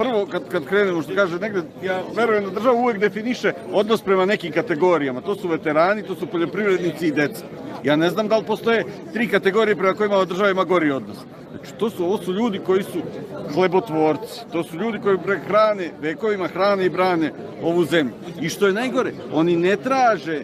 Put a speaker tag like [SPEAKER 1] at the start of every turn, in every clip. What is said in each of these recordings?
[SPEAKER 1] Prvo, kad krenemo, što kaže negde, ja verujem da država uvek definiše odnos prema nekim kategorijama. To su veterani, to su poljoprivrednici i deca. Ja ne znam da li postoje 3 kategorije prema kojima država ima gori odnos. Znači, ovo su ljudi koji su hlebotvorci, to su ljudi koji hrane, vekovima hrane i brane ovu zemlju. I što je najgore, oni ne traže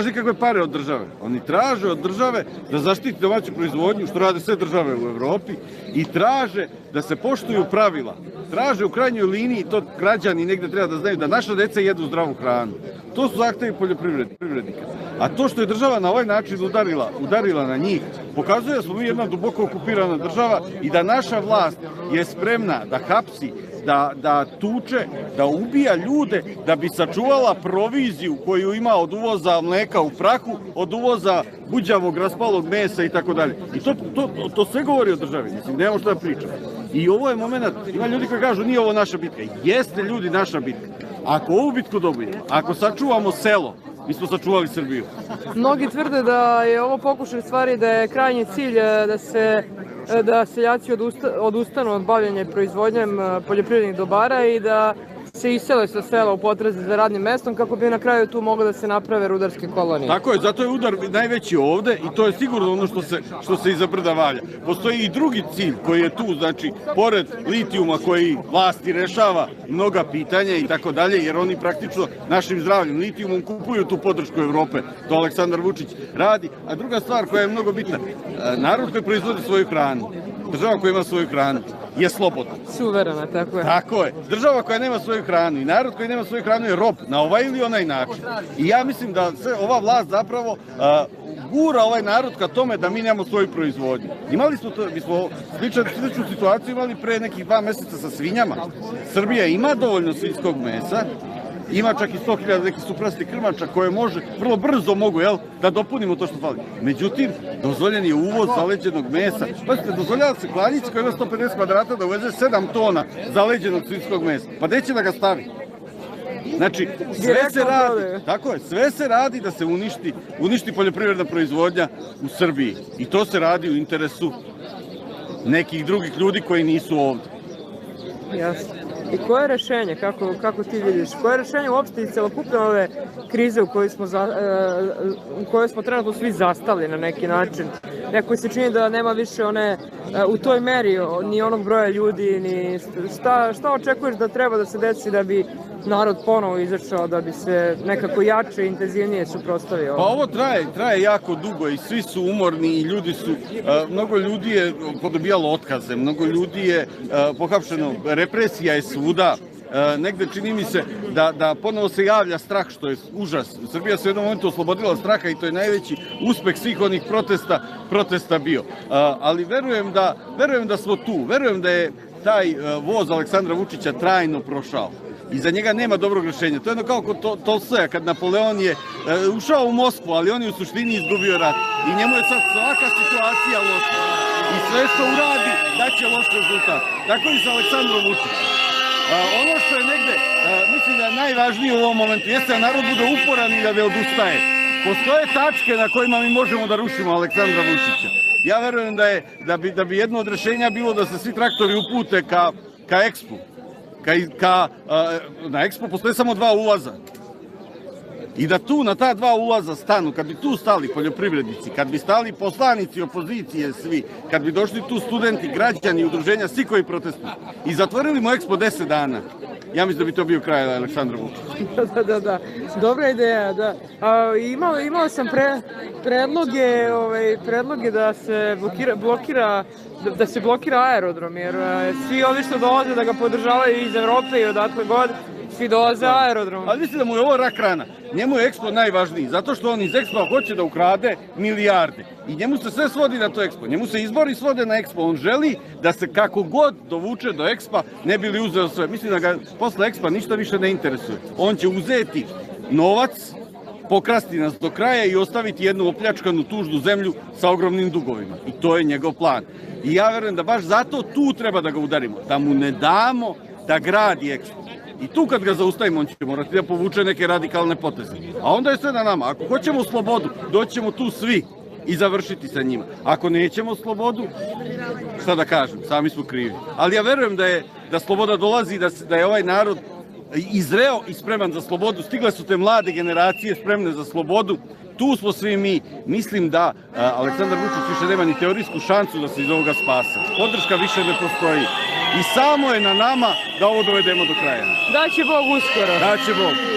[SPEAKER 1] nikakve pare od države. Oni traže od države da zaštiti domaću proizvodnju, što rade sve države u Evropi, i traže da se poštuju pravila. Traže u krajnjoj liniji, to građani negde treba da znaju, da naša deca jedu zdravu hranu. To su zahtevi poljoprivrednika. A to što je država na ovaj način udarila na njih, pokazuje da smo mi jedna duboko okupirana država i da naša vlast je spremna da hapsi, da tuče, da ubija ljude, da bi sačuvala proviziju koju ima od uvoza mleka u prahu, od uvoza buđavog, raspalog mesa i tako dalje. I to sve govori o državi, mislim, nemamo što da pričamo. I ovo je moment, ima ljudi koji kažu nije ovo naša bitka. Jeste, ljudi, naša bitka. Ako ovu bitku dobijemo, ako sačuvamo selo, mi smo sačuvali Srbiju.
[SPEAKER 2] Mnogi tvrde da je ovo pokušaj stvari, da je krajnji cilj da seljaci odustanu od bavljenja proizvodnjom poljoprivrednih dobara i da se isele sa sela u potrazi za radnim mestom kako bi na kraju tu moglo da se naprave rudarske kolonije.
[SPEAKER 1] Tako je, zato je udar najveći ovde i to je sigurno ono što se iza brda valja. Postoji i drugi cilj koji je tu, znači, pored litijuma koji vlasti rešava mnoga pitanja i tako dalje, jer oni praktično našim zdravljem litijumom kupuju tu podršku Evrope. To Aleksandar Vučić radi. A druga stvar koja je mnogo bitna, narod koji proizvodi svoju hranu, država koja ima svoju hranu, je slobodna.
[SPEAKER 2] Suverena, tako je.
[SPEAKER 1] Tako je. Država koja nema svoju hranu i narod koji nema svoju hranu je rob na ovaj ili onaj način. I ja mislim da ova vlast zapravo gura ovaj narod ka tome da mi nemamo svoju proizvodnju. Imali smo to, mi smo sličnu situaciju imali pre nekih 2 meseca sa svinjama. Srbija ima dovoljno svinjskog mesa, ima čak i 100.000 nekih suprasnih krmača koje vrlo brzo mogu, da dopunimo to što fali. Međutim, dozvoljen je uvoz zaleđenog mesa. Pazite, dozvoljava se klanjici koja ima 150 kvadrata da uveze 7 tona zaleđenog svinjskog mesa. Pa gde će da ga stavi? Znači, sve se radi da se uništi poljoprivredna proizvodnja u Srbiji. I to se radi u interesu nekih drugih ljudi koji nisu ovde.
[SPEAKER 2] Jasno. I koje je rešenje, kako ti vidiš, koje je rešenje uopšte iz celokupne ove krize u kojoj smo trenutno svi zastali na neki način? Neko se čini da nema više u toj meri ni onog broja ljudi, ni šta očekuješ da treba da se desi da bi narod ponovo izašao, da bi se nekako jače i intenzivnije suprotstavio?
[SPEAKER 1] Pa ovo traje jako dugo i svi su umorni i mnogo ljudi je podobijalo otkaze, mnogo ljudi je pohapšeno, represija je svuda. Negde čini mi se da ponovo se javlja strah, što je užas. Srbija se u jednom momentu oslobodila straha i to je najveći uspeh svih onih protesta bio. Ali verujem da smo tu, verujem da je taj voz Aleksandra Vučića trajno prošao. I za njega nema dobrog rešenja. To je jedno kao kod Tolstoja, kad Napoleon je ušao u Moskvu, ali on je u suštini izgubio rat. I njemu je sad svaka situacija loša. I sve što uradi daće loš rezultat. Tako i sa Aleksandrom Vučićem. Ono što je negde, mislim da je najvažnije u ovom momentu, jeste da narod bude uporan i da ne odustaje. Postoje tačke na kojima mi možemo da rušimo Aleksandra Vučića. Ja verujem da bi jedno od rešenja bilo da se svi traktori upute ka Expu. Na Expo postoje samo 2 ulaza. I da tu na ta 2 ulaza stanu, kad bi tu stali poljoprivrednici, kad bi stali poslanici opozicije svi, kad bi došli tu studenti, građani, udruženja, svi koji protestuju i zatvorili mu Expo 10 dana, ja mislim da bi to bio kraj Aleksandra Vučića.
[SPEAKER 2] Da. Dobra ideja, da. Imao sam predloge da se blokira aerodrom, jer svi ovi što dolaze da ga podržavaju iz Evrope i odatle god, svi dolaze aerodrom.
[SPEAKER 1] Ali mislim da mu je ovo rak rana. Njemu je Expo najvažniji, zato što on iz Expo hoće da ukrade milijarde. I njemu se sve svodi na to Expo. Njemu se izbori svode na Expo. On želi da se kako god dovuče do Expa, ne bi li uzeo sve. Mislim da ga posle Expa ništa više ne interesuje. On će uzeti novac, pokrasti nas do kraja i ostaviti jednu opljačkanu tužnu zemlju sa ogromnim dugovima. I to je njegov plan. I ja verujem da baš zato tu treba da ga udarimo. Da mu ne damo da gradi Expo. I tu kad ga zaustavimo, on će morati da povuče neke radikalne poteze. A onda je sve na nama. Ako hoćemo slobodu, doći ćemo tu svi i završiti sa njima. Ako nećemo slobodu, šta da kažem, sami smo krivi. Ali ja verujem da sloboda dolazi, da je ovaj narod izreo i spreman za slobodu. Stigle su te mlade generacije spremne za slobodu. Tu smo svi mi. Mislim da Aleksandar Vučić više nema ni teorijsku šansu da se iz ovoga spase. Podrška više ne postoji. I samo je na nama da ovo dovedemo do kraja.
[SPEAKER 2] Daće Bog uskoro.
[SPEAKER 1] Daće Bog.